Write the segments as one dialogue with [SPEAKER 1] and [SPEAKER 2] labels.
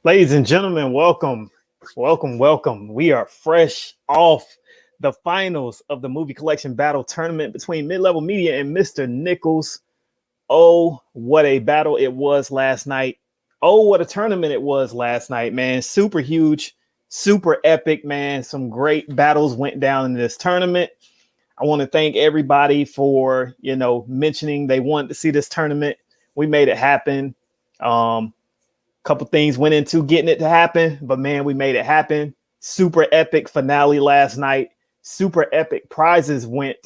[SPEAKER 1] Ladies and gentlemen, welcome. We are fresh off the finals of the movie collection battle tournament between Mid-Level Media and Mr. Nickels. Oh, what a battle it was last night. Oh, what a tournament it was last night, man. Super huge, super epic, man. Some great battles went down in this tournament. I want to thank everybody for, mentioning they wanted to see this tournament. We made it happen. Couple things went into getting it to happen, but man, we made it happen. Super epic finale last night. Super epic prizes went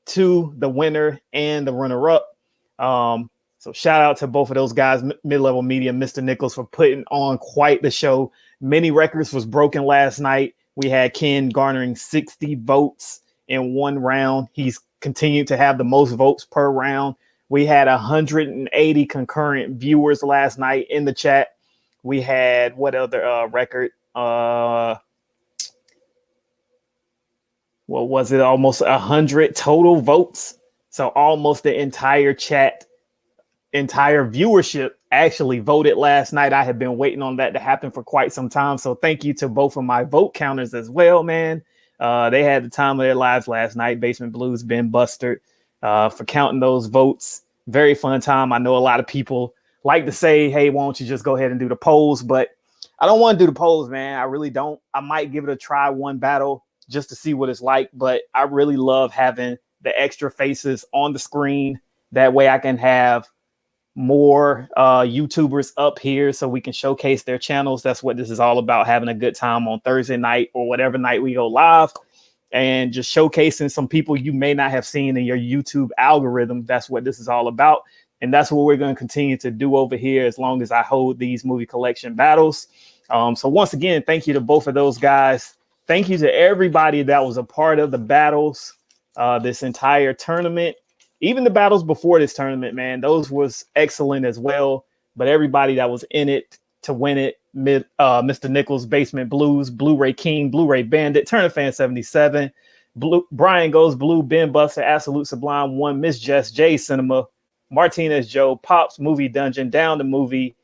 [SPEAKER 1] to the winner and the runner-up. So shout out to both of those guys, Mid-Level Media, Mr. Nickels, for putting on quite the show. Many records was broken last night. We had Ken garnering 60 votes in one round. He's continued to have the most votes per round. We had 180 concurrent viewers last night in the chat. We had what other record? What was it? Almost 100 total votes. So almost the entire chat, entire viewership actually voted last night. I have been waiting on that to happen for quite some time. So thank you to both of my vote counters as well, man. They had the time of their lives last night. Basement Blues, Ben Buster, for counting those votes. Very fun time. I know a lot of people like to say, hey, why don't you just go ahead and do the polls? But I don't want to do the polls, man. I really don't. I might give it a try one battle just to see what it's like. But I really love having the extra faces on the screen. That way I can have more YouTubers up here so we can showcase their channels. That's what this is all about, having a good time on Thursday night or whatever night we go live. And just showcasing some people you may not have seen in your YouTube algorithm. That's what this is all about. And that's what we're going to continue to do over here as long as I hold these movie collection battles. So once again, thank you to both of those guys. Thank you to everybody that was a part of the battles, this entire tournament. Even the battles before this tournament, man, those was excellent as well. But everybody that was in it to win it, Mr. Nickels, Basement Blues, BLURAY King, BLURAY Bandit, Turner Fan 77, Brian Goes Blue, Ben Buster, Absolute Sublime 1, Miss Jess, J Cinema, Martinez Joe, Pops, Movie Dungeon, Down the Movie,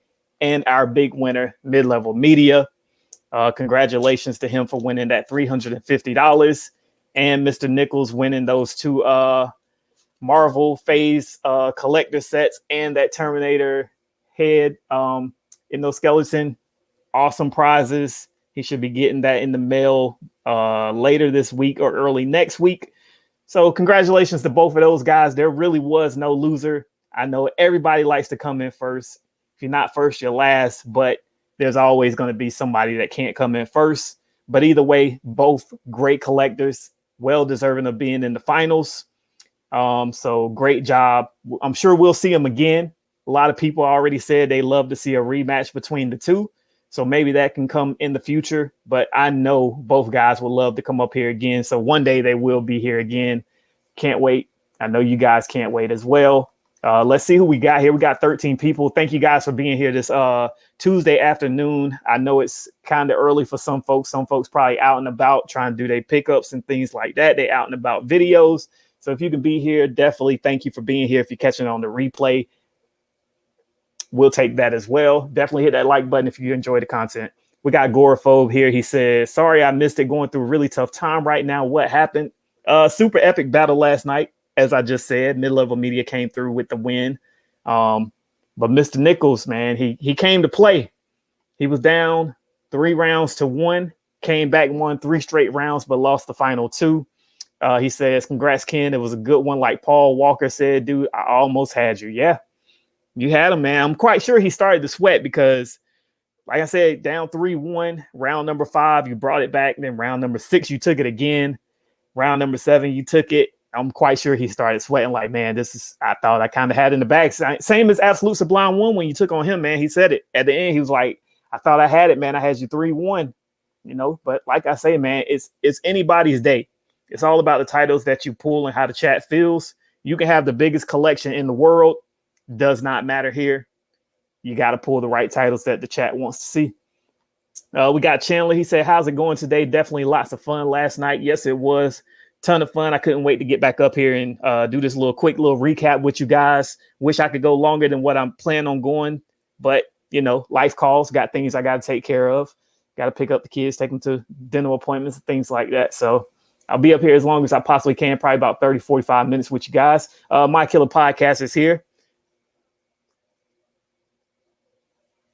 [SPEAKER 1] and our big winner, Mid-Level Media. Congratulations to him for winning that $350, and Mr. Nickels winning those two Marvel Phase collector sets and that Terminator head skeleton. Awesome prizes. He should be getting that in the mail later this week or early next week. So congratulations to both of those guys. There really was no loser. I know everybody likes to come in first. If you're not first, you're last, but there's always going to be somebody that can't come in first. But either way, both great collectors, well deserving of being in the finals. So great job. I'm sure we'll see them again. A lot of people already said they love to see a rematch between the two. So maybe that can come in the future. But I know both guys would love to come up here again. So one day they will be here again. Can't wait. I know you guys can't wait as well. Let's see who we got here. We got 13 people. Thank you guys for being here this Tuesday afternoon. I know it's kind of early for some folks. Some folks probably out and about trying to do their pickups and things like that. They out and about videos. So if you can be here, definitely thank you for being here. If you're catching on the replay, we'll take that as well. Definitely hit that like button if you enjoy the content. We got Agoraphobe here. He says, sorry, I missed it. Going through a really tough time right now. What happened? Super epic battle last night. As I just said, Mid-Level Media came through with the win. But Mr. Nickels, man, he came to play. He was down 3 rounds to 1, came back, won 3 straight rounds, but lost the final 2. He says, congrats, Ken. It was a good one. Like Paul Walker said, dude, I almost had you. Yeah, you had him, man. I'm quite sure he started to sweat because, like I said, down 3-1, round number 5, you brought it back. Then round number 6, you took it again. Round number 7, you took it. I'm quite sure he started sweating like, man, I thought I kind of had in the bag. Same as Absolute Sublime 1 when you took on him, man. He said it at the end. He was like, I thought I had it, man. I had you 3-1, but like I say, man, it's anybody's day. It's all about the titles that you pull and how the chat feels. You can have the biggest collection in the world. Does not matter here. You got to pull the right titles that the chat wants to see. We got Chandler. He said, how's it going today? Definitely lots of fun last night. Yes, it was. Ton of fun. I couldn't wait to get back up here and do this quick little recap with you guys. Wish I could go longer than what I'm planning on going, but life calls, got things I got to take care of. Got to pick up the kids, take them to dental appointments and things like that. So I'll be up here as long as I possibly can, probably about 30, 45 minutes with you guys. My Killer Podcast is here.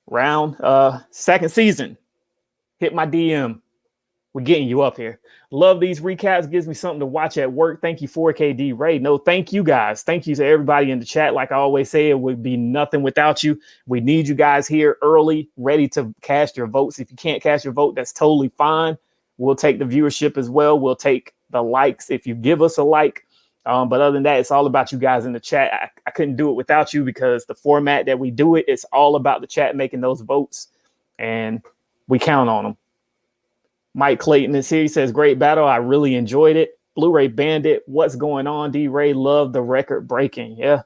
[SPEAKER 1] Round second season. Hit my DM. We're getting you up here. Love these recaps. Gives me something to watch at work. Thank you, 4KD Ray. No, thank you guys. Thank you to everybody in the chat. Like I always say, it would be nothing without you. We need you guys here early, ready to cast your votes. If you can't cast your vote, that's totally fine. We'll take the viewership as well. We'll take the likes if you give us a like. But other than that, it's all about you guys in the chat. I couldn't do it without you because the format that we do it, it's all about the chat making those votes, and we count on them. Mike Clayton is here. He says, great battle. I really enjoyed it. Blu-ray Bandit. What's going on? D-Ray, love the record breaking. Yeah.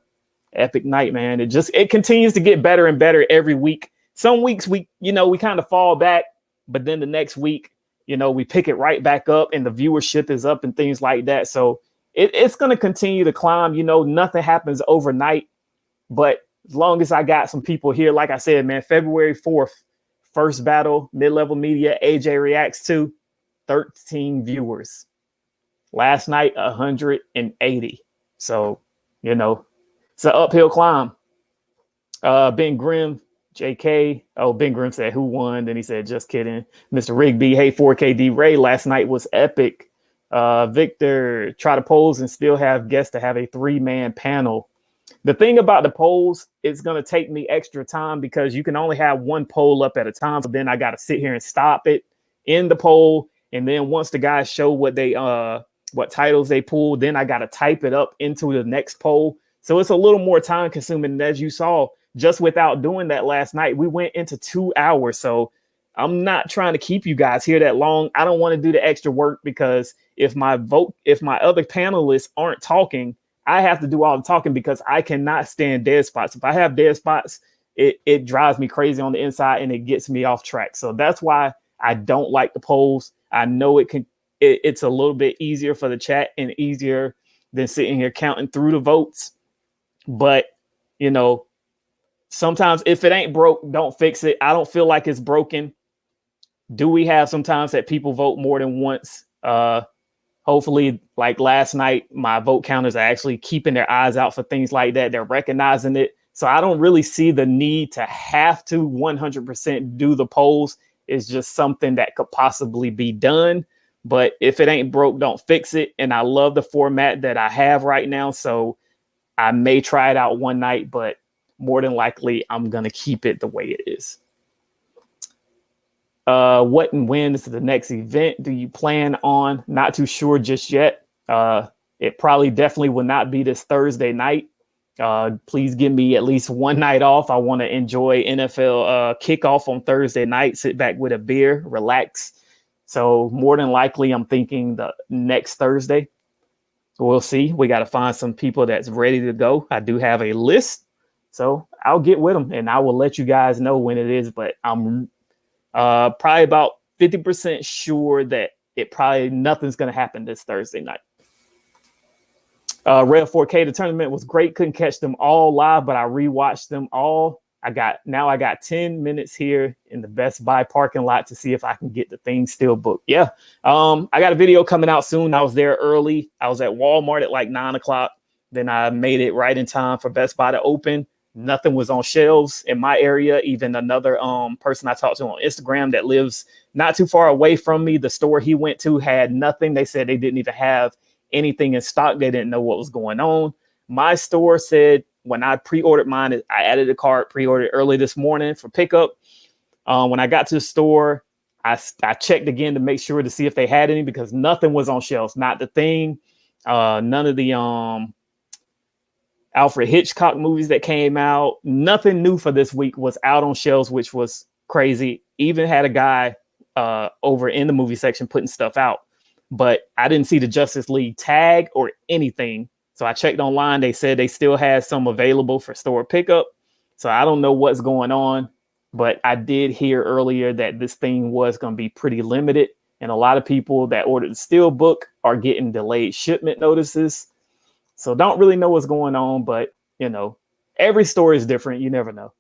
[SPEAKER 1] Epic night, man. It continues to get better and better every week. Some weeks we kind of fall back, but then the next week, we pick it right back up and the viewership is up and things like that. So it's going to continue to climb. Nothing happens overnight, but as long as I got some people here, like I said, man, February 4th, first battle, Midlevelmedia, AJ Reacts to 13 viewers. Last night, 180. So, it's an uphill climb. Ben Grimm, JK. Oh, Ben Grimm said, who won? Then he said, just kidding. Mr. Rigby, hey, 4KD Ray, last night was epic. Victor, try to polls and still have guests to have a 3-man panel. The thing about the polls, it's going to take me extra time because you can only have one poll up at a time. So then I got to sit here and stop it in the poll. And then once the guys show what titles they pull, then I got to type it up into the next poll. So it's a little more time consuming. And as you saw, just without doing that last night, we went into 2 hours. So I'm not trying to keep you guys here that long. I don't want to do the extra work because if my other panelists aren't talking, I have to do all the talking because I cannot stand dead spots. If I have dead spots, it drives me crazy on the inside and it gets me off track. So that's why I don't like the polls. I know it's a little bit easier for the chat and easier than sitting here counting through the votes. But, sometimes if it ain't broke, don't fix it. I don't feel like it's broken. Do we have sometimes that people vote more than once? Hopefully, like last night, my vote counters are actually keeping their eyes out for things like that. They're recognizing it. So I don't really see the need to have to 100% do the polls. It's just something that could possibly be done. But if it ain't broke, don't fix it. And I love the format that I have right now. So I may try it out one night, but more than likely, I'm going to keep it the way it is. What and when is the next event do you plan on? Not too sure just yet. It probably definitely will not be this Thursday night. Please give me at least one night off. I want to enjoy NFL kickoff on Thursday night, sit back with a beer, relax. So more than likely, I'm thinking the next Thursday. We'll see. We got to find some people that's ready to go. I do have a list, so I'll get with them and I will let you guys know when it is. But I'm probably about 50% sure that nothing's going to happen this Thursday night. Red 4K, the tournament was great. Couldn't catch them all live, but I rewatched them all. I got 10 minutes here in the Best Buy parking lot to see if I can get the thing still booked. Yeah. I got a video coming out soon. I was there early. I was at Walmart at like 9:00. Then I made it right in time for Best Buy to open. Nothing was on shelves in my area. Even another person I talked to on Instagram that lives not too far away from me, the store he went to had nothing. They said they didn't even have anything in stock. They didn't know what was going on. My store said when I pre-ordered mine, I added a cart, pre-ordered early this morning for pickup. When I got to the store, I checked again to make sure to see if they had any because nothing was on shelves. Not The Thing, none of the Alfred Hitchcock movies that came out. Nothing new for this week was out on shelves, which was crazy. Even had a guy over in the movie section putting stuff out, but I didn't see the Justice League tag or anything. So I checked online. They said they still had some available for store pickup. So I don't know what's going on, but I did hear earlier that this thing was going to be pretty limited. And a lot of people that ordered the Steelbook are getting delayed shipment notices. So don't really know what's going on, but every store is different. You never know.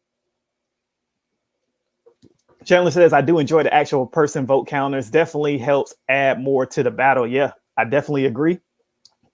[SPEAKER 1] Chandler says, I do enjoy the actual person vote counters. Definitely helps add more to the battle. Yeah, I definitely agree.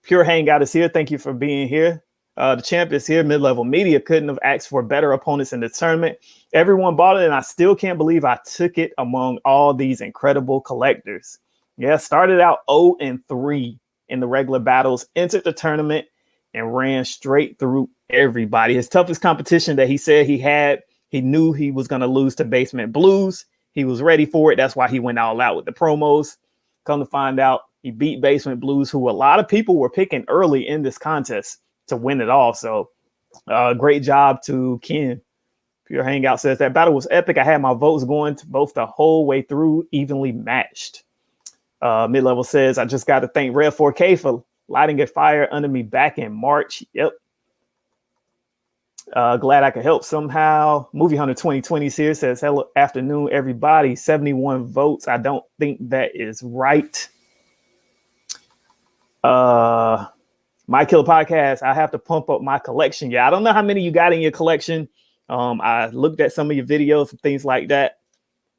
[SPEAKER 1] Pure Hangout is here. Thank you for being here. The champ is here. Mid-level media couldn't have asked for better opponents in the tournament. Everyone bought it, and I still can't believe I took it among all these incredible collectors. Yeah, started out 0-3 in the regular battles, entered the tournament, and ran straight through everybody. His toughest competition that he said he had, he knew he was going to lose to Basement Blues. He was ready for it. That's why he went all out with the promos. Come to find out, he beat Basement Blues, who a lot of people were picking early in this contest to win it all. So great job to Ken. Pure Hangout says that battle was epic. I had my votes going to both the whole way through, evenly matched. Mid-level says, I just got to thank Red 4K for lighting a fire under me back in March. Yep. Glad I could help somehow. Movie Hunter 2020 here says, hello, afternoon, everybody. 71 votes. I don't think that is right. My Killer Podcast, I have to pump up my collection. Yeah, I don't know how many you got in your collection. I looked at some of your videos and things like that.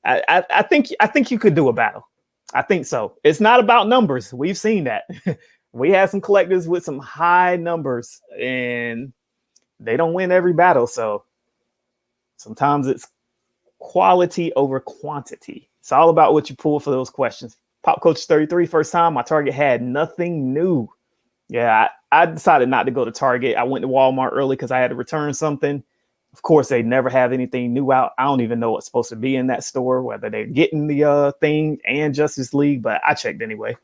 [SPEAKER 1] I think you could do a battle. I think so. It's not about numbers. We've seen that. We have some collectors with some high numbers, and they don't win every battle. So sometimes it's quality over quantity. It's all about what you pull for those questions. Pop Coach 33, first time. My Target had nothing new. Yeah, I decided not to go to Target. I went to Walmart early because I had to return something. Of course, they never have anything new out. I don't even know what's supposed to be in that store, whether they're getting the thing and Justice League, but I checked anyway.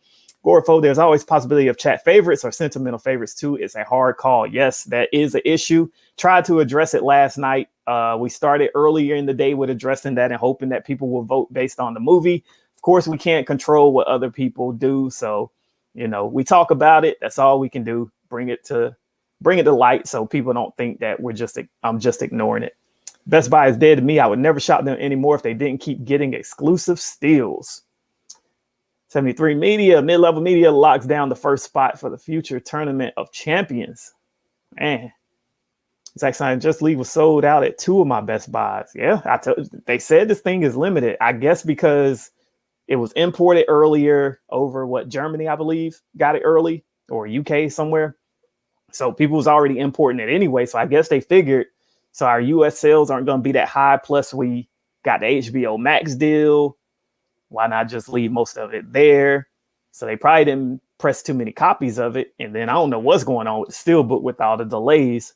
[SPEAKER 1] Gorfo, there's always possibility of chat favorites or sentimental favorites too. It's a hard call. Yes, that is an issue. Tried to address it last night. We started earlier in the day with addressing that and hoping that people will vote based on the movie. Of course, we can't control what other people do. So, you know, we talk about it. That's all we can do. Bring it to light so people don't think that I'm just ignoring it. Best Buy is dead to me. I would never shop them anymore if they didn't keep getting exclusive steals. 73 Media, Mid-Level Media locks down the first spot for the future Tournament of Champions. Man, Zack Snyder Just League was sold out at 2 of my Best Buys. Yeah, they said this thing is limited. I guess because it was imported earlier over Germany, I believe, got it early, or UK somewhere. So people was already importing it anyway. So I guess they figured, so our US sales aren't going to be that high. Plus we got the HBO Max deal. Why not just leave most of it there? So they probably didn't press too many copies of it. And then I don't know what's going on with the Steelbook with all the delays,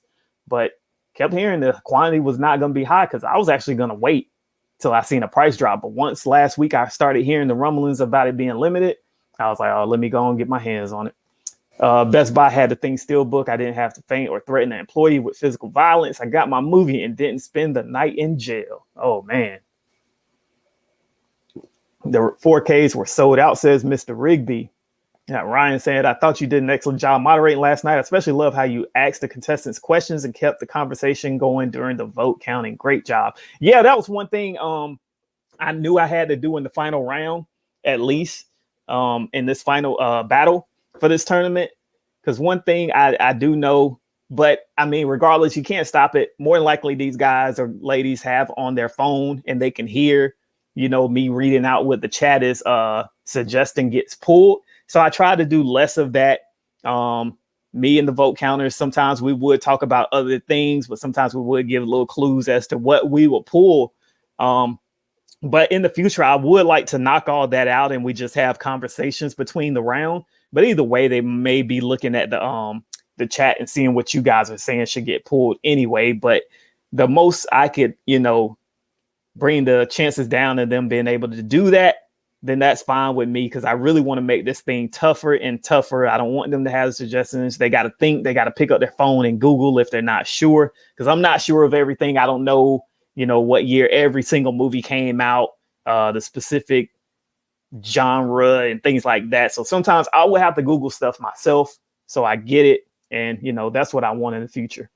[SPEAKER 1] but kept hearing the quantity was not going to be high because I was actually going to wait till I seen a price drop. But once last week I started hearing the rumblings about it being limited, I was like, oh, let me go and get my hands on it. Best Buy had the thing Steelbook. I didn't have to faint or threaten an employee with physical violence. I got my movie and didn't spend the night in jail. Oh, man. The 4Ks were sold out, says Mr. Rigby. Yeah, Ryan said, I thought you did an excellent job moderating last night. I especially love how you asked the contestants questions and kept the conversation going during the vote counting. Great job. Yeah, that was one thing I knew I had to do in the final round, at least in this final battle for this tournament. Because one thing I do know, but I mean, regardless, you can't stop it. More than likely, these guys or ladies have on their phone and they can hear, you know, me reading out what the chat is suggesting gets pulled. So I try to do less of that. Me and the vote counters, sometimes we would talk about other things, but sometimes we would give little clues as to what we will pull. But in the future, I would like to knock all that out and we just have conversations between the round. But either way, they may be looking at the chat and seeing what you guys are saying should get pulled anyway. But the most I could, you know, bring the chances down and them being able to do that, then that's fine with me because I really want to make this thing tougher and tougher. I don't want them to have suggestions. They got to think, they got to pick up their phone and Google if they're not sure, because I'm not sure of everything. I don't know, you know, what year every single movie came out, the specific genre and things like that. So sometimes I will have to Google stuff myself so I get it. And, you know, that's what I want in the future.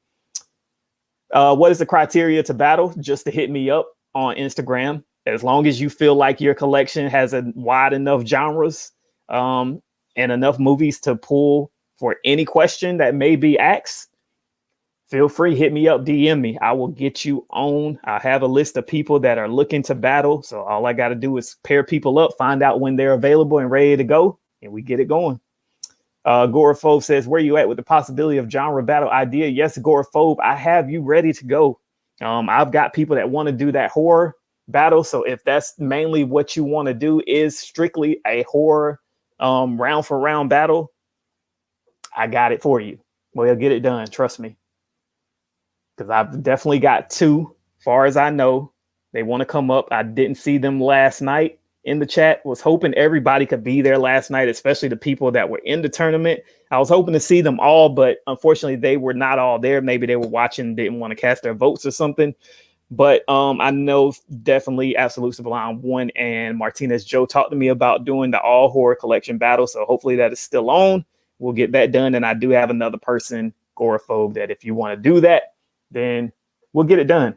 [SPEAKER 1] What is the criteria to battle? Just to hit me up on Instagram. As long as you feel like your collection has a wide enough genres and enough movies to pull for any question that may be asked, feel free, hit me up, DM me. I will get you on. I have a list of people that are looking to battle. So all I got to do is pair people up, find out when they're available and ready to go, and we get it going. Agoraphobe says, where you at with the possibility of genre battle idea? Yes, Agoraphobe, I have you ready to go. I've got people that want to do that horror battle. So if that's mainly what you want to do is strictly a horror round for round battle, I got it for you. We'll get it done. Trust me. Because I've definitely got two, far as I know. They want to come up. I didn't see them last night in the chat. Was hoping everybody could be there last night, especially the people that were in the tournament. I was hoping to see them all, but unfortunately they were not all there. Maybe they were watching, didn't want to cast their votes or something. But I know definitely Absolute Sublime 1 and Martinez Joe talked to me about doing the all horror collection battle. So hopefully that is still on. We'll get that done. And I do have another person, Agoraphobe, that if you want to do that, then we'll get it done.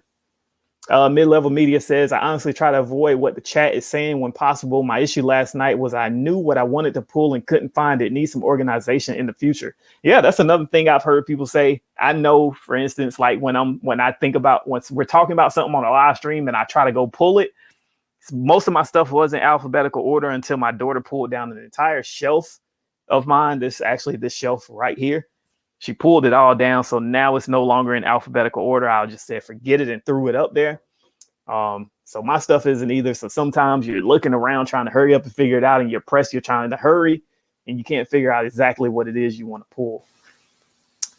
[SPEAKER 1] Midlevelmedia says, I honestly try to avoid what the chat is saying when possible. My issue last night was I knew what I wanted to pull and couldn't find it. Need some organization in the future. Yeah, that's another thing I've heard people say. I know, for instance, like when I think about once we're talking about something on a live stream and I try to go pull it, most of my stuff was in alphabetical order until my daughter pulled down an entire shelf of mine. This shelf right here. She pulled it all down, so now it's no longer in alphabetical order. I'll just say forget it and threw it up there. So my stuff isn't either. So sometimes you're looking around trying to hurry up and figure it out, and you're trying to hurry, and you can't figure out exactly what it is you want to pull.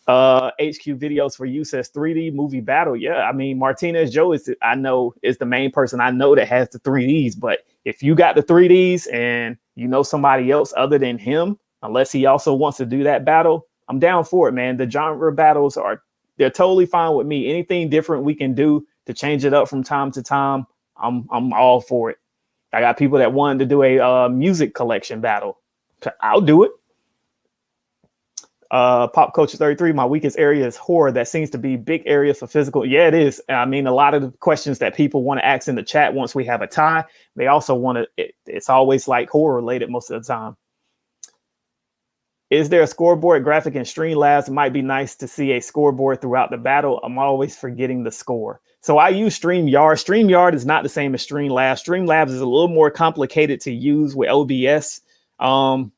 [SPEAKER 1] HQ Videos for You says 3D movie battle. Yeah, I mean Martinez Joe is the main person I know that has the 3Ds. But if you got the 3Ds and you know somebody else other than him, unless he also wants to do that battle, I'm down for it, man. The genre battles they're totally fine with me. Anything different we can do to change it up from time to time, I'm all for it. I got people that wanted to do a music collection battle. I'll do it. Pop Culture 33, my weakest area is horror. That seems to be big area for physical. Yeah, it is. I mean, a lot of the questions that people want to ask in the chat once we have a tie, they also want to, it's always like horror related most of the time. Is there a scoreboard graphic in Streamlabs? It might be nice to see a scoreboard throughout the battle. I'm always forgetting the score. So I use StreamYard. StreamYard is not the same as Streamlabs. Streamlabs is a little more complicated to use with OBS. I'm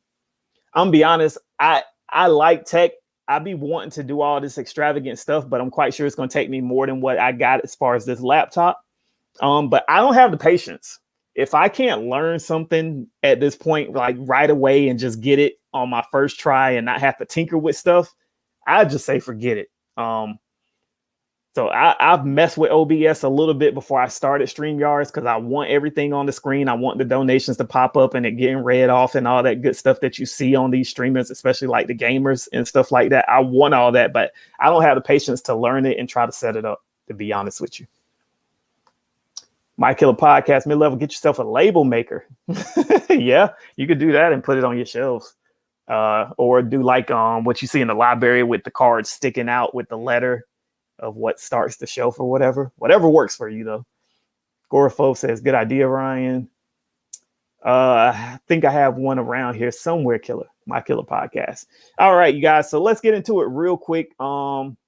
[SPEAKER 1] be honest, I like tech. I be wanting to do all this extravagant stuff, but I'm quite sure it's going to take me more than what I got as far as this laptop. But I don't have the patience. If I can't learn something at this point, like right away and just get it on my first try and not have to tinker with stuff, I just say forget it. So I've messed with OBS a little bit before I started StreamYards because I want everything on the screen. I want the donations to pop up and it getting read off and all that good stuff that you see on these streamers, especially like the gamers and stuff like that. I want all that, but I don't have the patience to learn it and try to set it up, to be honest with you. My Killer Podcast, mid-level, get yourself a label maker. Yeah, you could do that and put it on your shelves. Or do like what you see in the library with the cards sticking out with the letter of what starts the shelf or whatever. Whatever works for you, though. Agoraphobe says, good idea, Ryan. I think I have one around here somewhere, Killer. My Killer Podcast. All right, you guys. So let's get into it real quick. Round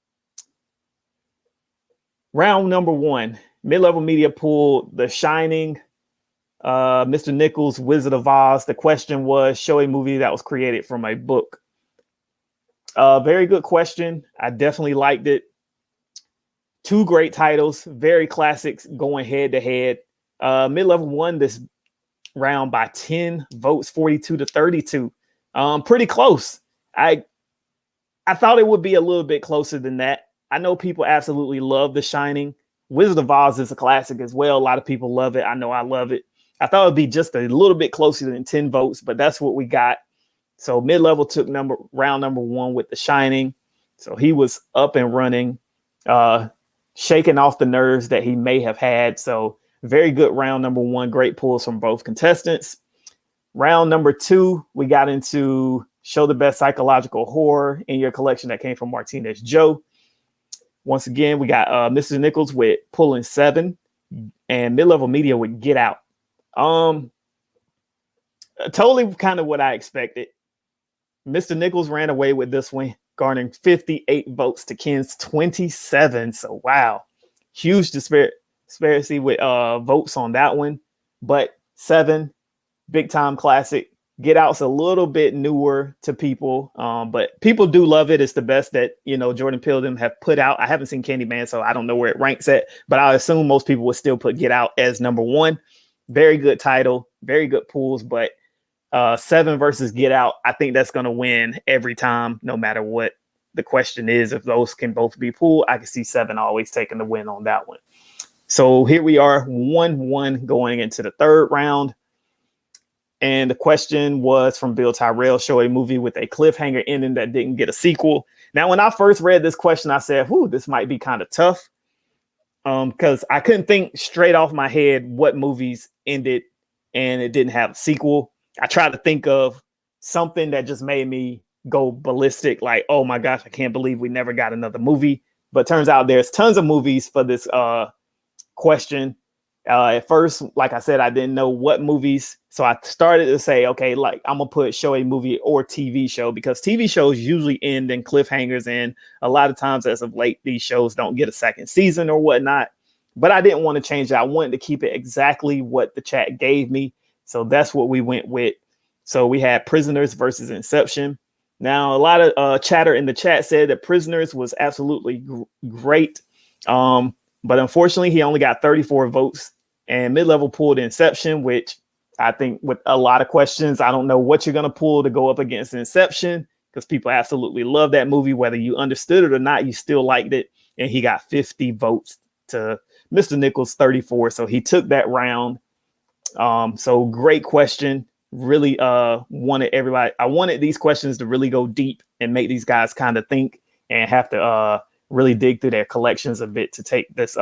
[SPEAKER 1] number one. Midlevelmedia pulled The Shining, Mr.Nickels, Wizard of Oz. The question was, show a movie that was created from a book. Very good question. I definitely liked it. Two great titles, very classics going head to head. Midlevel won this round by 10 votes, 42-32. Pretty close. I thought it would be a little bit closer than that. I know people absolutely love The Shining. Wizard of Oz is a classic as well. A lot of people love it. I know I love it. I thought it'd be just a little bit closer than 10 votes, but that's what we got. So Midlevel took round number one with The Shining. So he was up and running, shaking off the nerves that he may have had. So very good round number one. Great pulls from both contestants. Round number two, we got into show the best psychological horror in your collection that came from Martinez Joe. Once again, we got Mr.Nickels with pulling 7 and Midlevelmedia with Get Out. Totally kind of what I expected. Mr.Nickels ran away with this one. garnering 58 votes to Ken's 27. So wow, huge disparity with votes on that one. But 7, big time classic. Get Out's a little bit newer to people, but people do love it. It's the best that, Jordan Peele them have put out. I haven't seen Candyman, so I don't know where it ranks at, but I assume most people would still put Get Out as number 1. Very good title, very good pools, but 7 versus Get Out, I think that's going to win every time, no matter what the question is. If those can both be pooled, I can see 7 always taking the win on that one. So here we are, 1-1 going into the third round. And the question was from Bill Tyrell: show a movie with a cliffhanger ending that didn't get a sequel. Now, when I first read this question, I said, this might be kind of tough. Because I couldn't think straight off my head what movies ended and it didn't have a sequel. I tried to think of something that just made me go ballistic, like, oh my gosh, I can't believe we never got another movie. But turns out there's tons of movies for this question. At first, like I said, I didn't know what movies. So I started to say, okay, like I'm going to put show a movie or TV show, because TV shows usually end in cliffhangers. And a lot of times as of late, these shows don't get a second season or whatnot. But I didn't want to change it. I wanted to keep it exactly what the chat gave me. So that's what we went with. So we had Prisoners versus Inception. Now, a lot of chatter in the chat said that Prisoners was absolutely great. But unfortunately, he only got 34 votes. And Mid-Level pulled Inception, which I think with a lot of questions, I don't know what you're going to pull to go up against Inception, because people absolutely love that movie. Whether you understood it or not, you still liked it. And he got 50 votes to Mr.Nickels 34. So he took that round. So great question. Really wanted everybody. I wanted these questions to really go deep and make these guys kind of think and have to really dig through their collections a bit to take this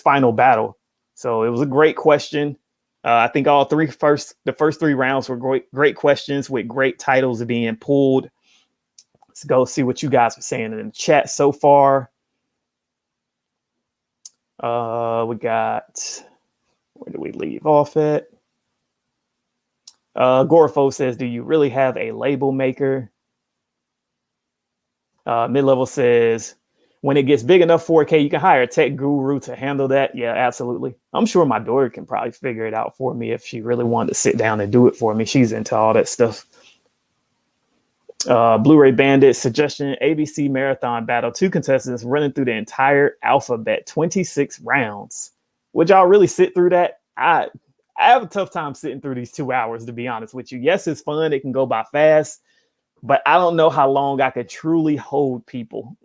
[SPEAKER 1] final battle. So it was a great question. I think the first 3 rounds were great questions with great titles being pulled. Let's go see what you guys are saying in the chat so far. We got, where do we leave off at? Gorfo says, do you really have a label maker? Mid-Level says, when it gets big enough 4K, you can hire a tech guru to handle that. Yeah, absolutely. I'm sure my daughter can probably figure it out for me if she really wanted to sit down and do it for me. She's into all that stuff. Blu-ray Bandit suggestion: ABC Marathon Battle. 2 contestants running through the entire alphabet, 26 rounds. Would y'all really sit through that? I have a tough time sitting through these 2 hours, to be honest with you. Yes, it's fun. It can go by fast, but I don't know how long I could truly hold people.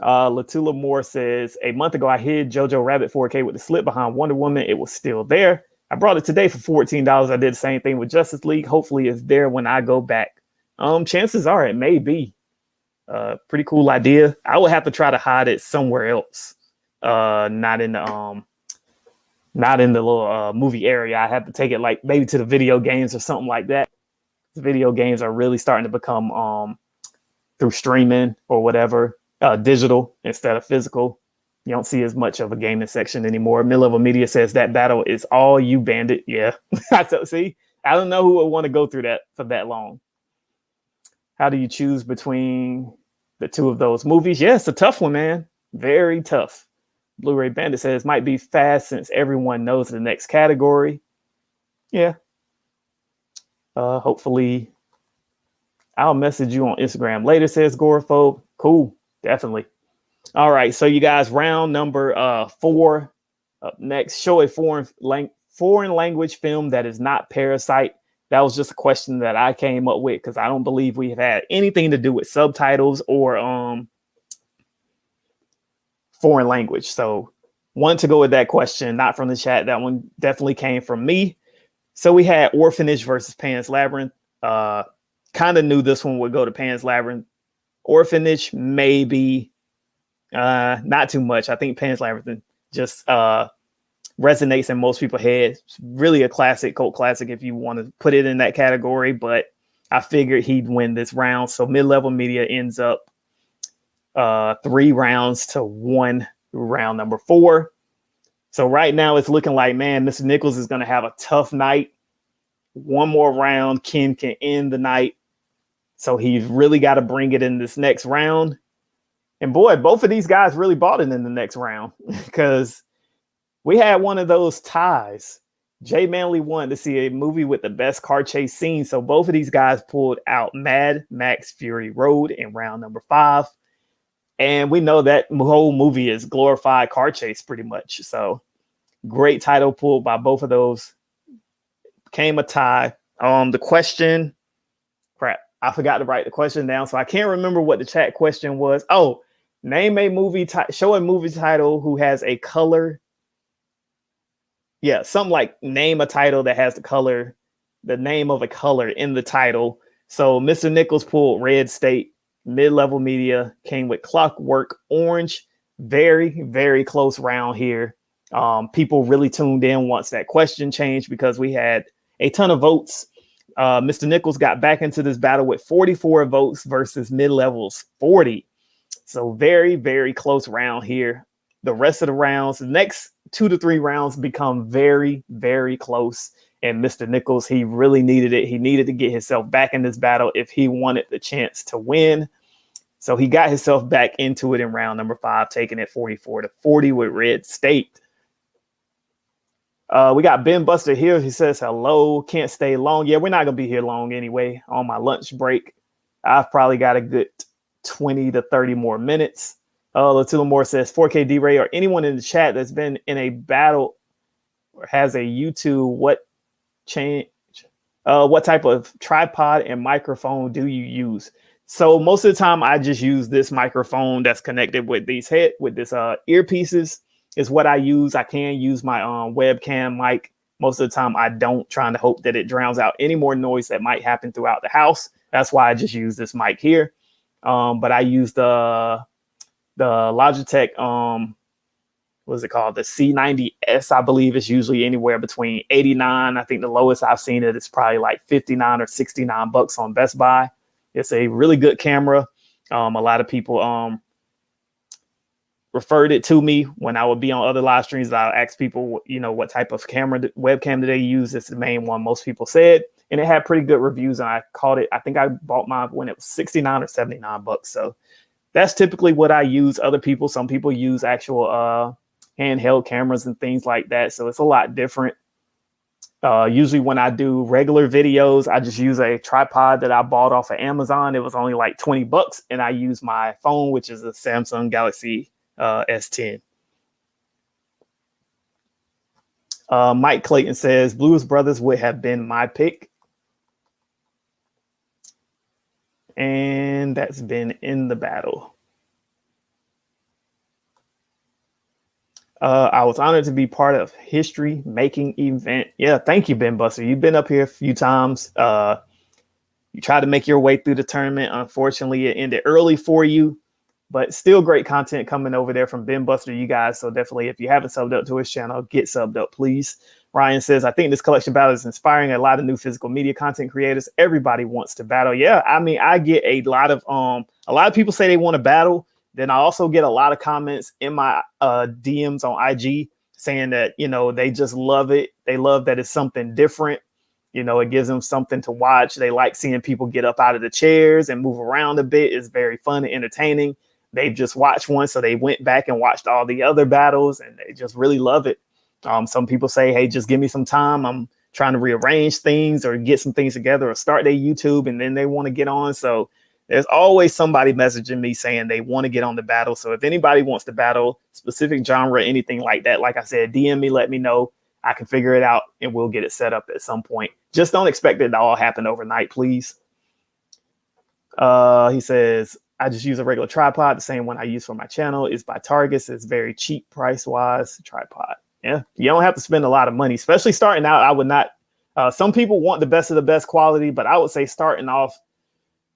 [SPEAKER 1] Latula Moore says, a month ago, I hid Jojo Rabbit 4K with the slip behind Wonder Woman. It was still there. I brought it today for $14. I did the same thing with Justice League. Hopefully it's there when I go back. Chances are it may be. Pretty cool idea. I would have to try to hide it somewhere else. Not in the little movie area. I have to take it like maybe to the video games or something like that. The video games are really starting to become through streaming or whatever, digital instead of physical. You don't see as much of a gaming section anymore. Midlevelmedia says that battle is all you, Bandit. Yeah. See, I don't know who would want to go through that for that long. How do you choose between the 2 of those movies? Yeah, it's a tough one, man. Very tough. Blu-ray Bandit says might be fast since everyone knows the next category. Yeah. Hopefully I'll message you on Instagram later, says Goraphobe. Cool. Definitely. All right. So you guys, round number 4 up next. Show a foreign language film that is not Parasite. That was just a question that I came up with because I don't believe we've had anything to do with subtitles or foreign language. So wanted to go with that question, not from the chat. That one definitely came from me. So we had Orphanage versus Pan's Labyrinth. Kind of knew this one would go to Pan's Labyrinth. Orphanage, maybe. Not too much. I think Pan's Labyrinth just resonates in most people's heads. It's really a classic, cult classic if you want to put it in that category, but I figured he'd win this round. So Midlevelmedia ends up 3 rounds to 1 round number 4. So right now it's looking like, man, Mr. Nickels is going to have a tough night. One more round, Ken can end the night. So he's really got to bring it in this next round. And boy, both of these guys really bought it in the next round because we had one of those ties. Jay Manley wanted to see a movie with the best car chase scene. So both of these guys pulled out Mad Max Fury Road in round number 5. And we know that whole movie is glorified car chase pretty much. So great title pulled by both of those. Came a tie. The question, crap, I forgot to write the question down. So I can't remember what the chat question was. Oh, name a movie, show a movie title who has a color. Yeah, something like name a title that has the color, the name of a color in the title. So Mr.Nickels pulled Red State. Midlevelmedia came with Clockwork Orange. Very, very close round here. People really tuned in once that question changed because we had a ton of votes. Mr.Nickels got back into this battle with 44 votes versus Midlevel's 40. So very, very close round here. The rest of the rounds, the next 2 to 3 rounds become very, very close. And Mr.Nickels, he really needed it. He needed to get himself back in this battle if he wanted the chance to win. So he got himself back into it in round number 5, taking it 44 to 40 with Red State. We got Ben Buster here. He says, hello, can't stay long. Yeah, we're not going to be here long anyway. On my lunch break, I've probably got a good 20 to 30 more minutes. Latula Moore says 4K D-Ray or anyone in the chat that's been in a battle or has a YouTube, what type of tripod and microphone do you use? So most of the time I just use this microphone that's connected with these earpieces is what I use. I can use my webcam mic. Most of the time I don't, trying to hope that it drowns out any more noise that might happen throughout the house. That's why I just use this mic here. But I use the Logitech, what's it called? The C90S, I believe is usually anywhere between 89. I think the lowest I've seen it is probably like 59 or 69 bucks on Best Buy. It's a really good camera. A lot of people referred it to me when I would be on other live streams. I'll ask people, what type of webcam do they use? It's the main one most people said. And it had pretty good reviews. And I caught it. I think I bought mine when it was 69 or 79 bucks. So that's typically what I use. Some people use actual handheld cameras and things like that. So it's a lot different. Usually when I do regular videos, I just use a tripod that I bought off of Amazon. It was only like 20 bucks. And I use my phone, which is a Samsung Galaxy S10. Mike Clayton says Blues Brothers would have been my pick. And that's been in the battle. I was honored to be part of history making event. Yeah, thank you, Ben Buster. You've been up here a few times. You tried to make your way through the tournament. Unfortunately, it ended early for you, but still great content coming over there from Ben Buster, you guys. So definitely, if you haven't subbed up to his channel, get subbed up, please. Ryan says, I think this collection battle is inspiring a lot of new physical media content creators. Everybody wants to battle. Yeah, I mean, I get a lot of people say they want to battle. Then I also get a lot of comments in my DMs on IG saying that, they just love it. They love that it's something different. It gives them something to watch. They like seeing people get up out of the chairs and move around a bit. It's very fun and entertaining. They've just watched one, so they went back and watched all the other battles, and they just really love it. Some people say, hey, just give me some time. I'm trying to rearrange things or get some things together or start their YouTube, and then they want to get on. So there's always somebody messaging me saying they want to get on the battle. So if anybody wants to battle, specific genre, anything like that, like I said, DM me, let me know. I can figure it out and we'll get it set up at some point. Just don't expect it to all happen overnight, please. He says, I just use a regular tripod. The same one I use for my channel is by Targus. It's very cheap price-wise tripod. Yeah, you don't have to spend a lot of money, especially starting out. I would not. Some people want the best of the best quality, but I would say starting off,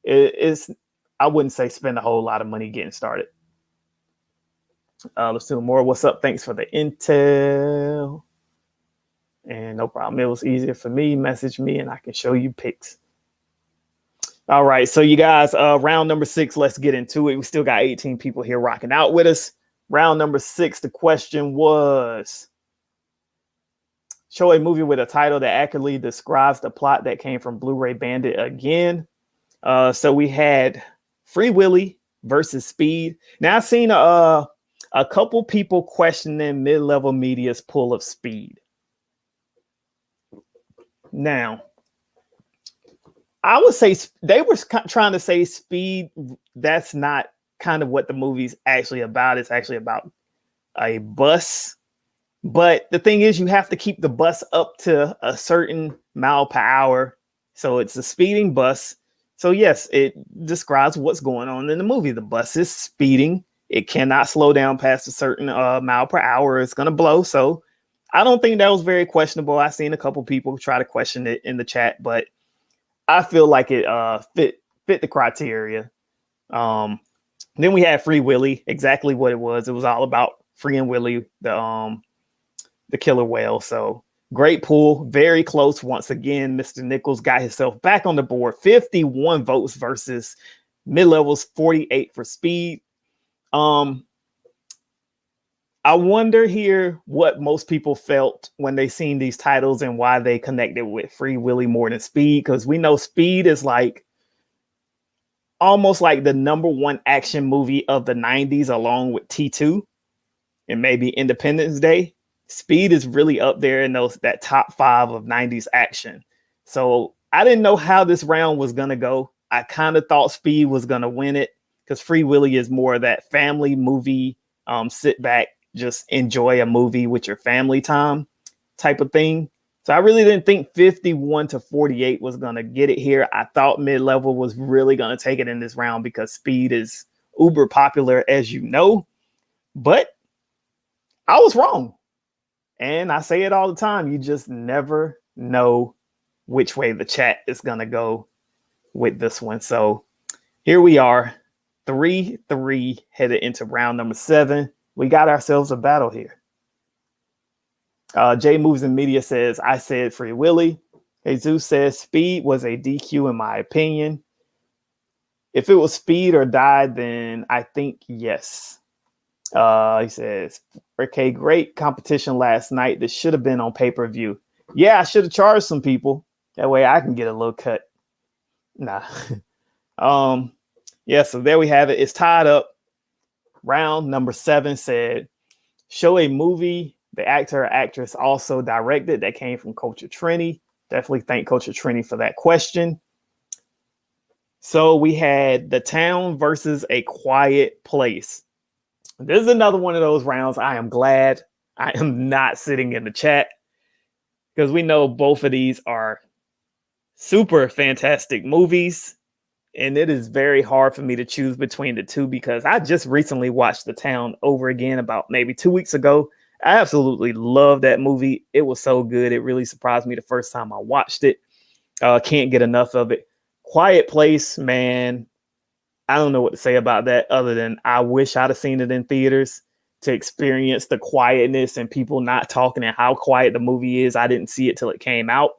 [SPEAKER 1] I wouldn't say spend a whole lot of money getting started. Let's do more. What's up? Thanks for the intel. And no problem. It was easier for me. Message me and I can show you pics. All right. So you guys, round number 6, let's get into it. We still got 18 people here rocking out with us. Round number 6, the question was, show a movie with a title that accurately describes the plot that came from Blu-ray Bandit again. So we had Free Willy versus Speed. Now I've seen a couple people questioning Mid-Level Media's pull of Speed. Now, I would say they were trying to say Speed. That's not kind of what the movie's actually about. It's actually about a bus. But the thing is, you have to keep the bus up to a certain mile per hour. So it's a speeding bus. So yes, it describes what's going on in the movie. The bus is speeding. It cannot slow down past a certain mile per hour. It's going to blow. So I don't think that was very questionable. I've seen a couple people try to question it in the chat, but I feel like it fit the criteria. Then we had Free Willy, exactly what it was. It was all about freeing Willy, the killer whale. So great pool, very close. Once again, Mr. Nickels got himself back on the board. 51 votes versus Mid-Level's 48 for Speed. I wonder here what most people felt when they seen these titles and why they connected with Free Willy more than Speed, because we know Speed is like almost like the #1 action movie of the 90s, along with T2 and maybe Independence Day. Speed is really up there in that top 5 of 90s action. So I didn't know how this round was going to go. I kind of thought Speed was going to win it because Free Willy is more of that family movie, sit back, just enjoy a movie with your family time type of thing. So I really didn't think 51 to 48 was going to get it here. I thought Mid-Level was really going to take it in this round because Speed is uber popular, as you know. But I was wrong. And I say it all the time. You just never know which way the chat is going to go with this one. So here we are, 3-3 headed into round number 7. We got ourselves a battle here. Jay Moves in Media says, I said Free Willy. Jesus says Speed was a DQ in my opinion. If it was Speed or died, then I think yes. He says, okay, great competition last night. This should have been on pay-per-view. Yeah, I should have charged some people. That way I can get a little cut. Nah. Yeah, so there we have it. It's tied up. Round number 7 said, show a movie the actor or actress also directed. That came from Culture Trini. Definitely thank Culture Trini for that question. So we had The Town versus A Quiet Place. This is another one of those rounds. I am glad I am not sitting in the chat because we know both of these are super fantastic movies. And it is very hard for me to choose between the two because I just recently watched The Town over again about maybe 2 weeks ago. I absolutely love that movie. It was so good. It really surprised me the first time I watched it. Can't get enough of it. Quiet Place, man. I don't know what to say about that other than I wish I'd have seen it in theaters to experience the quietness and people not talking and how quiet the movie is. I didn't see it till it came out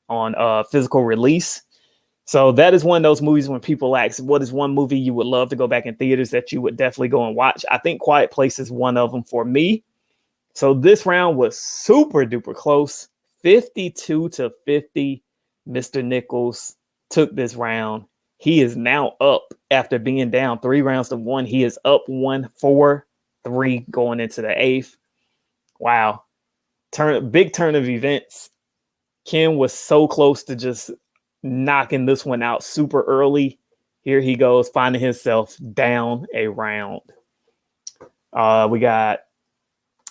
[SPEAKER 1] on physical release. So that is one of those movies when people ask, what is one movie you would love to go back in theaters that you would definitely go and watch? I think Quiet Place is one of them for me. So this round was super duper close. 52 to 50. Mr. Nickels took this round. He is now up after being down 3 rounds to 1. He is up 1-4-3 going into the 8th. Wow. Big turn of events. Ken was so close to just knocking this one out super early. Here he goes, finding himself down a round. We got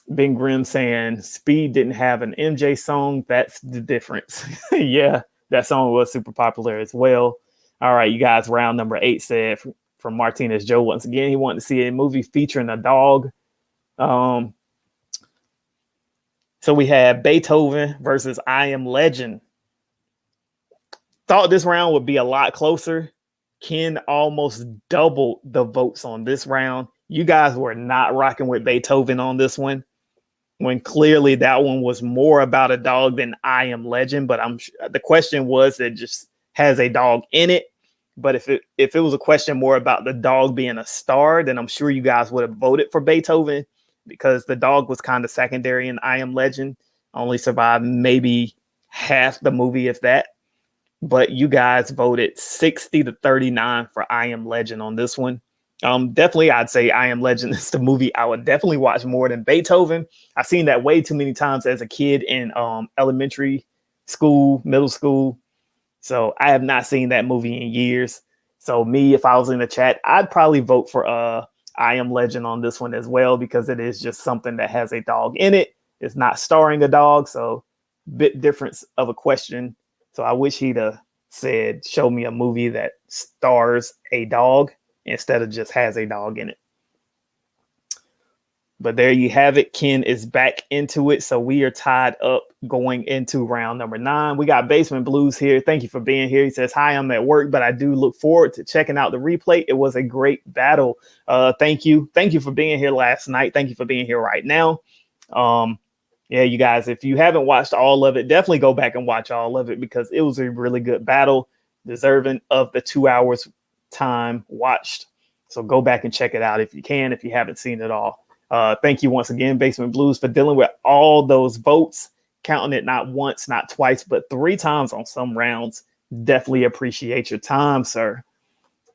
[SPEAKER 1] Ben Grimm saying Speed didn't have an MJ song. That's the difference. Yeah, that song was super popular as well. All right, you guys, round number 8 said from Martinez Joe. Once again, he wanted to see a movie featuring a dog. So we had Beethoven versus I Am Legend. Thought this round would be a lot closer. Ken almost doubled the votes on this round. You guys were not rocking with Beethoven on this one, when clearly that one was more about a dog than I Am Legend. But the question was, it just has a dog in it. But if it was a question more about the dog being a star, then I'm sure you guys would have voted for Beethoven because the dog was kind of secondary in I Am Legend. Only survived maybe half the movie, if that. but you guys voted 60-39 for I Am Legend on this one. Definitely, I'd say I Am Legend is the movie I would definitely watch more than Beethoven. I've seen that way too many times as a kid in elementary school, middle school. So I have not seen that movie in years. So me, if I was in the chat, I'd probably vote for I Am Legend on this one as well, because it is just something that has a dog in it. It's not starring a dog, so bit difference of a question. So I wish he'd said, show me a movie that stars a dog instead of just has a dog in it. But there you have it. Ken is back into it. So we are tied up going into round number 9. We got Basement Blues here. Thank you for being here. He says, hi, I'm at work, but I do look forward to checking out the replay. It was a great battle. Thank you. Thank you for being here last night. Thank you for being here right now. Yeah, you guys, if you haven't watched all of it, definitely go back and watch all of it, because it was a really good battle, deserving of the 2 hours time watched. So go back and check it out if you can, if you haven't seen it all. Thank you once again, Basement Blues, for dealing with all those votes, counting it not once, not twice, but 3 times on some rounds. Definitely appreciate your time, sir.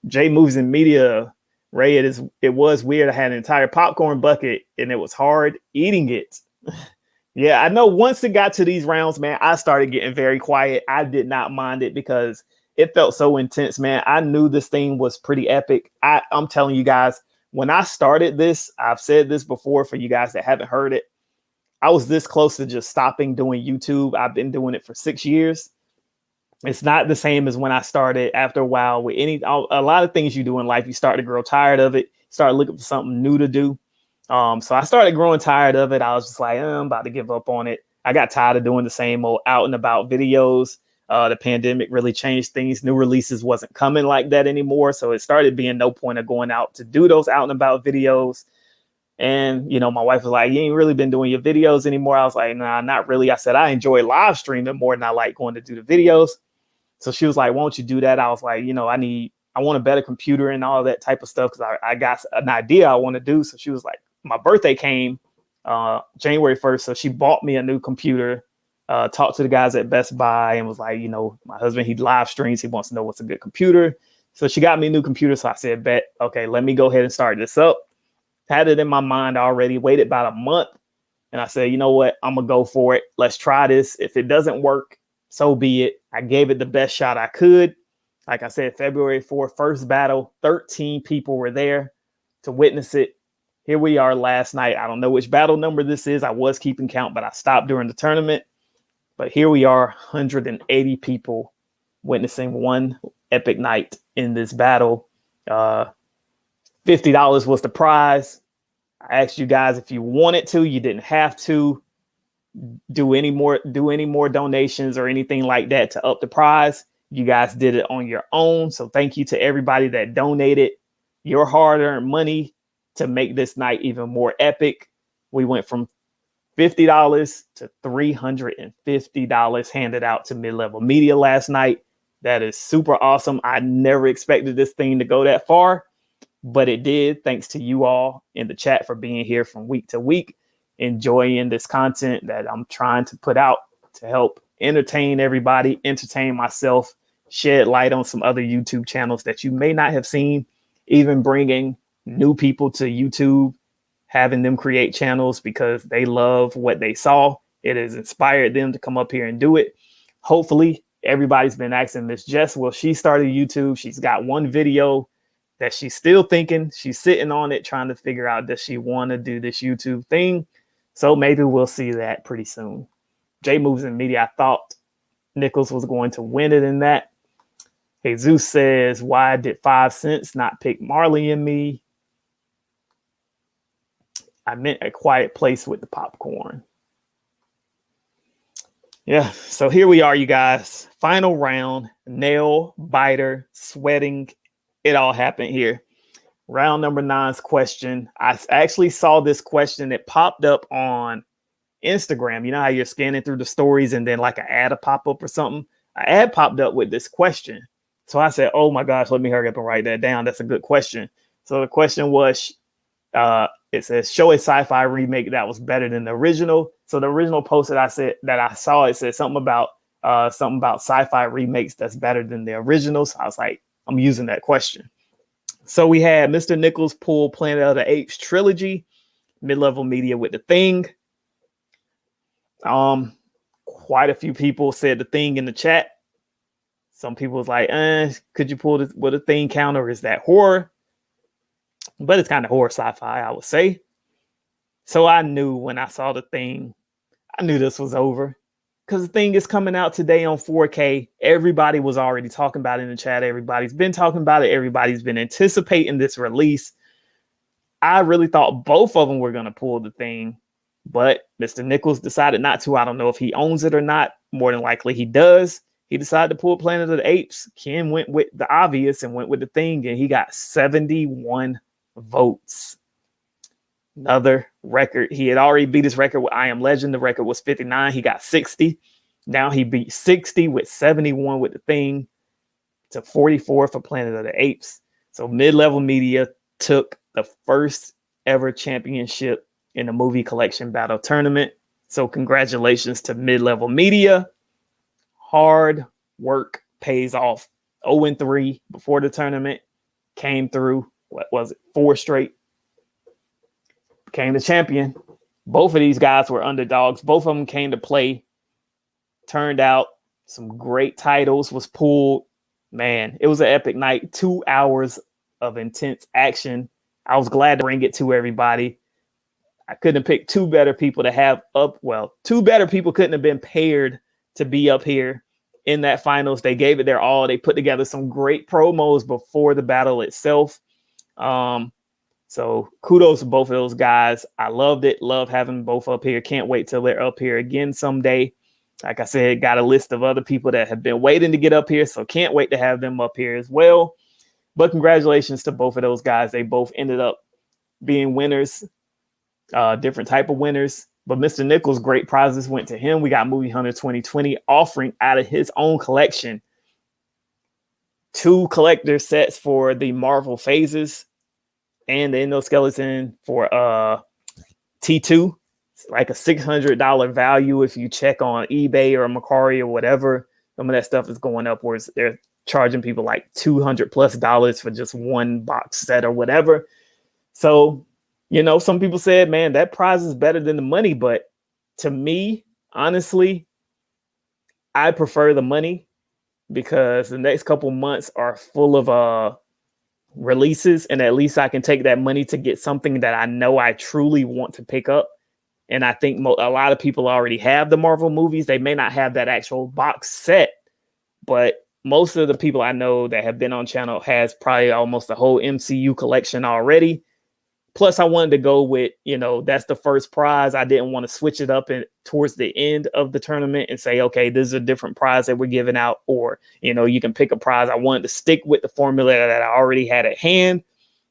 [SPEAKER 1] J Moves in Media, Ray, it was weird. I had an entire popcorn bucket and it was hard eating it. Yeah, I know once it got to these rounds, man, I started getting very quiet. I did not mind it because it felt so intense, man. I knew this thing was pretty epic. I'm telling you guys, when I started this, I've said this before for you guys that haven't heard it, I was this close to just stopping doing YouTube. I've been doing it for 6 years. It's not the same as when I started. After a while, with a lot of things you do in life, you start to grow tired of it, start looking for something new to do. So I started growing tired of it. I was just like, I'm about to give up on it. I got tired of doing the same old out and about videos. The pandemic really changed things. New releases wasn't coming like that anymore. So it started being no point of going out to do those out and about videos. And, you know, my wife was like, you ain't really been doing your videos anymore. I was like, nah, not really. I said, I enjoy live streaming more than I like going to do the videos. So she was like, won't you do that? I was like, you know, I want a better computer and all that type of stuff, because I got an idea I want to do. So she was like, my birthday came January 1st. So she bought me a new computer, talked to the guys at Best Buy and was like, you know, my husband, he live streams. He wants to know what's a good computer. So she got me a new computer. So I said, bet, okay, let me go ahead and start this up. Had it in my mind already, waited about a month. And I said, you know what? I'm going to go for it. Let's try this. If it doesn't work, so be it. I gave it the best shot I could. Like I said, February 4th, first battle, 13 people were there to witness it. Here we are last night. I don't know which battle number this is. I was keeping count, but I stopped during the tournament. But here we are, 180 people witnessing one epic night in this battle. $50 was the prize. I asked you guys if you wanted to. You didn't have to do any more donations or anything like that to up the prize. You guys did it on your own. So thank you to everybody that donated your hard-earned money to make this night even more epic. We went from $50 to $350 handed out to Midlevelmedia last night. That is super awesome. I never expected this thing to go that far, but it did. Thanks to you all in the chat for being here from week to week, enjoying this content that I'm trying to put out to help entertain everybody, entertain myself, shed light on some other YouTube channels that you may not have seen, even bringing new people to YouTube, having them create channels because they love what they saw. It has inspired them to come up here and do it. Hopefully, everybody's been asking Miss Jess, well, she started YouTube. She's got one video that she's still thinking. She's sitting on it, trying to figure out, does she want to do this YouTube thing? So maybe we'll see that pretty soon. J Moves in Media, I thought Nickels was going to win it in that. Jesus says, why did 5 cents not pick Marley and me? I meant A Quiet Place with the popcorn. Yeah, so here we are, you guys. Final round, nail biter, sweating. It all happened here. Round number 9's question. I actually saw this question. It popped up on Instagram. You know how you're scanning through the stories and then like an ad will pop up or something? An ad popped up with this question. So I said, oh my gosh, let me hurry up and write that down. That's a good question. So the question was, it says, show a sci-fi remake that was better than the original. So the original post that I saw, it said something about something about sci-fi remakes that's better than the original. So I was like, I'm using that question. So we had Mr. Nickels pull Planet of the Apes trilogy, Midlevelmedia with The Thing. Quite a few people said The Thing in the chat. Some people was like, could you pull this with a Thing counter? Is that horror? But it's kind of horror sci-fi, I would say. So I knew when I saw The Thing, I knew this was over. Because The Thing is coming out today on 4K. Everybody was already talking about it in the chat. Everybody's been talking about it. Everybody's been anticipating this release. I really thought both of them were going to pull The Thing. But Mr. Nickels decided not to. I don't know if he owns it or not. More than likely he does. He decided to pull Planet of the Apes. Ken went with the obvious and went with The Thing, and he got 71 votes. Another record. He had already beat his record with I Am Legend. The record was 59. He got 60. Now he beat 60 with 71 with The Thing to 44 for Planet of the Apes. So Midlevelmedia took the first ever championship in the movie collection battle tournament. So congratulations to Midlevelmedia. Hard work pays off. 0-3 before the tournament. Came through, what was it, 4 straight. Became the champion. Both of these guys were underdogs. Both of them came to play. Turned out some great titles was pulled. Man, it was an epic night. 2 hours of intense action. I was glad to bring it to everybody. I couldn't have picked two better people to have up. Well, two better people couldn't have been paired to be up here in that finals. They gave it their all. They put together some great promos before the battle itself. So kudos to both of those guys. I loved it. Love having both up here. Can't wait till they're up here again someday. Like I said, got a list of other people that have been waiting to get up here. So can't wait to have them up here as well. But congratulations to both of those guys. They both ended up being winners, different type of winners. But Mr. Nickels, great prizes went to him. We got Movie Hunter 2020 offering out of his own collection 2 collector sets for the Marvel phases and the endoskeleton for T2. It's like a $600 value if you check on eBay or Mercari or whatever. Some of that stuff is going upwards. They're charging people like $200+ for just one box set or whatever. So, you know, some people said, man, that prize is better than the money. But to me, honestly, I prefer the money because the next couple months are full of releases. And at least I can take that money to get something that I know I truly want to pick up. And I think a lot of people already have the Marvel movies. They may not have that actual box set, but most of the people I know that have been on channel has probably almost the whole MCU collection already. Plus, I wanted to go with, you know, that's the first prize. I didn't want to switch it up towards the end of the tournament and say, okay, this is a different prize that we're giving out. Or, you know, you can pick a prize. I wanted to stick with the formula that I already had at hand.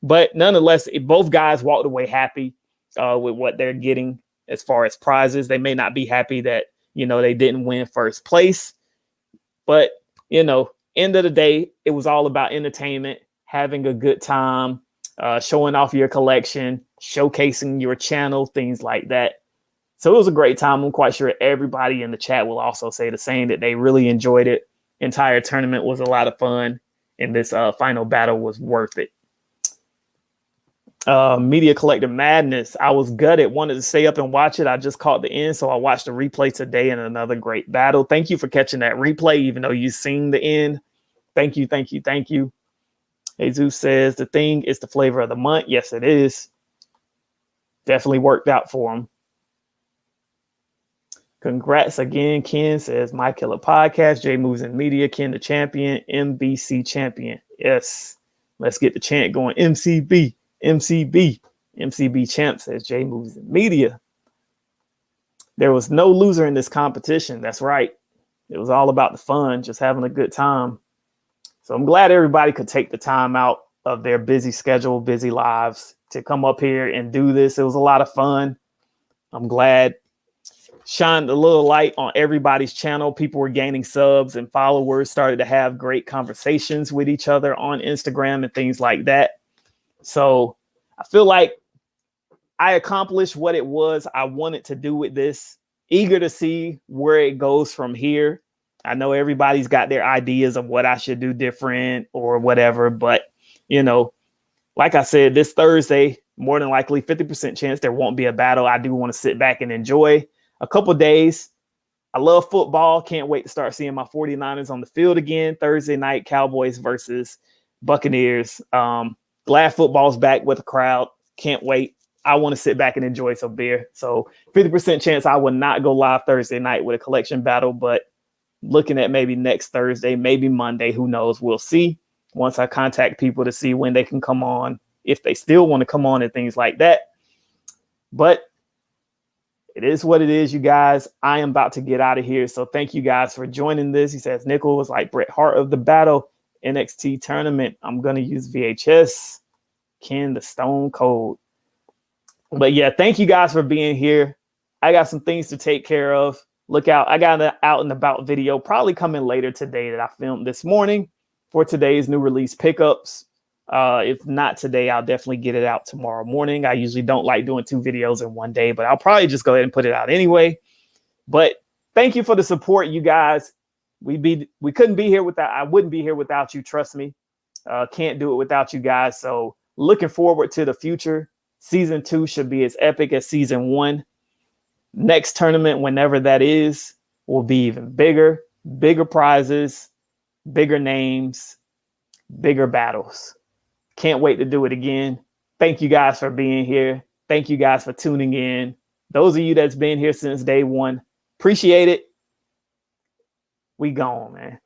[SPEAKER 1] But nonetheless, both guys walked away happy with what they're getting as far as prizes. They may not be happy that, you know, they didn't win first place. But, you know, end of the day, it was all about entertainment, having a good time. Showing off your collection, showcasing your channel, things like that. So it was a great time. I'm quite sure everybody in the chat will also say the same, that they really enjoyed it. Entire tournament was a lot of fun, and this final battle was worth it. Media Collector Madness. I was gutted, wanted to stay up and watch it. I just caught the end, so I watched the replay today and another great battle. Thank you for catching that replay, even though you've seen the end. Thank you, thank you, thank you. Jesus says The Thing is the flavor of the month. Yes, it is. Definitely worked out for him. Congrats again, Ken says My Killer Podcast, J Moves in Media, Ken the champion, MBC champion. Yes. Let's get the chant going. MCB, MCB, MCB champ says J Moves in Media. There was no loser in this competition. That's right. It was all about the fun, just having a good time. So I'm glad everybody could take the time out of their busy schedule, busy lives to come up here and do this. It was a lot of fun. I'm glad shined a little light on everybody's channel. People were gaining subs and followers, started to have great conversations with each other on Instagram and things like that. So I feel like I accomplished what it was I wanted to do with this. Eager to see where it goes from here. I know everybody's got their ideas of what I should do different or whatever, but you know, like I said, this Thursday, more than likely 50% chance there won't be a battle. I do want to sit back and enjoy a couple days. I love football. Can't wait to start seeing my 49ers on the field again. Thursday night, Cowboys versus Buccaneers. Glad football's back with a crowd. Can't wait. I want to sit back and enjoy some beer. So 50% chance I will not go live Thursday night with a collection battle, but looking at maybe next Thursday, maybe Monday, who knows? We'll see. Once I contact people to see when they can come on, if they still want to come on and things like that. But it is what it is, you guys. I am about to get out of here. So thank you guys for joining this. He says, Nickels, like Bret Hart of the Battle NXT tournament. I'm going to use VHS. Ken the Stone Cold. But yeah, thank you guys for being here. I got some things to take care of. Look out. I got an out and about video probably coming later today that I filmed this morning for today's new release pickups. If not today, I'll definitely get it out tomorrow morning. I usually don't like doing 2 videos in one day, but I'll probably just go ahead and put it out anyway. But thank you for the support, you guys. We couldn't be here without, I wouldn't be here without you. Trust me. Can't do it without you guys. So looking forward to the future. Season 2 should be as epic as season 1. Next tournament, whenever that is, will be even bigger prizes, bigger names, bigger battles. Can't wait to do it again. Thank you guys for being here. Thank you guys for tuning in. Those of you that's been here since day one, appreciate it. We gone, man.